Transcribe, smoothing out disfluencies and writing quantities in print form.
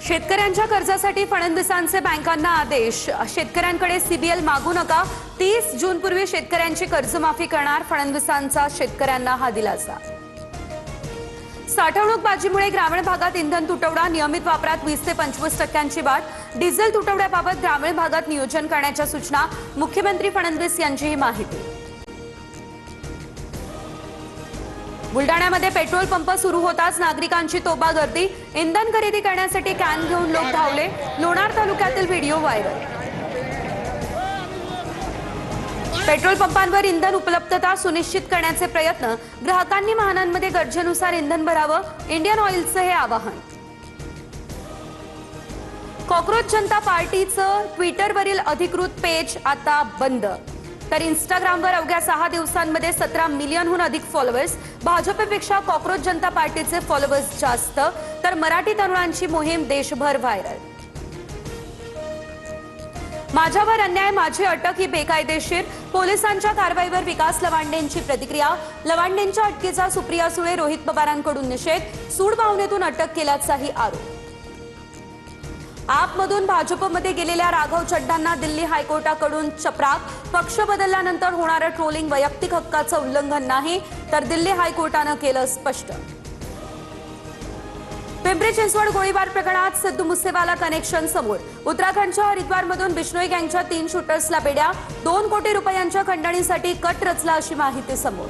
शेतकऱ्यांच्या कर्जासाठी फडणवीसांचे बँकांना आदेश। शेतकऱ्यांकडे सीबीएल मागू नका। 30 जून पूर्वी शेतकऱ्यांची कर्जमाफी करणार फडणवीसांचा शेतकऱ्यांना हा दिलासा। साठवणूक बाजीमुळे ग्रामीण भागात इंधन तुटवडा, नियमित वापरात 20 ते 25% वाढ। डिझेल तुटवड्याबाबत ग्रामीण भागात नियोजन करण्याच्या सूचना। मुख्यमंत्री फडणवीस यांची ही माहिती। बुलडाण्यामध्ये पेट्रोल पंप सुरू होताच नागरिकांची तोबा गर्दी। इंधन खरेदी करण्यासाठी कॅन घेऊन लोक धावले। लोणार तालुक्यातील व्हिडिओ व्हायरल। पेट्रोल पंपांवर इंधन उपलब्धता सुनिश्चित करण्याचे प्रयत्न। ग्राहकांनी वाहनांमध्ये गरजेनुसार इंधन भरावं, इंडियन ऑइलचं हे आवाहन। कॉकरोच जनता पार्टीचं ट्विटरवरील अधिकृत पेज आता बंद। तर इंस्टाग्रामवर अवघ्या 6 दिवसांमध्ये 17 मिलियनहून अधिक फॉलोअर्स। भाजपपेक्षा कॉकरोच जनता पार्टीचे फॉलोअर्स जास्त। तर मराठी तरुणांची मोहीम देशभर व्हायरल। माझ्यावर अन्याय, माझी अटक ही बेकायदेशीर। पोलिसांच्या कारवाईवर विकास लवांडेंची प्रतिक्रिया। लवांडेंच्या अटकेचा सुप्रिया सुळे, रोहित पवारांकडून निषेध। सूड भावनेतून अटक केल्याचाही आरोप। आपमधून भाजपमध्ये गेलेल्या राघव चड्ढांना दिल्ली हायकोर्टाकडून चपराक। पक्ष बदलल्यानंतर होणारं ट्रोलिंग वैयक्तिक हक्काचं उल्लंघन नाही, तर दिल्ली हायकोर्टानं केलं स्पष्ट। पिंपरी चिंचवड गोळीबार प्रकरणात सिद्धू मुसेवाला कनेक्शन समोर। उत्तराखंडच्या हरिद्वारमधून बिश्नोई गँगच्या 3 शूटर्सला बेड्या। 2 कोटी रुपयांच्या खंडणीसाठी कट रचला अशी माहिती समोर।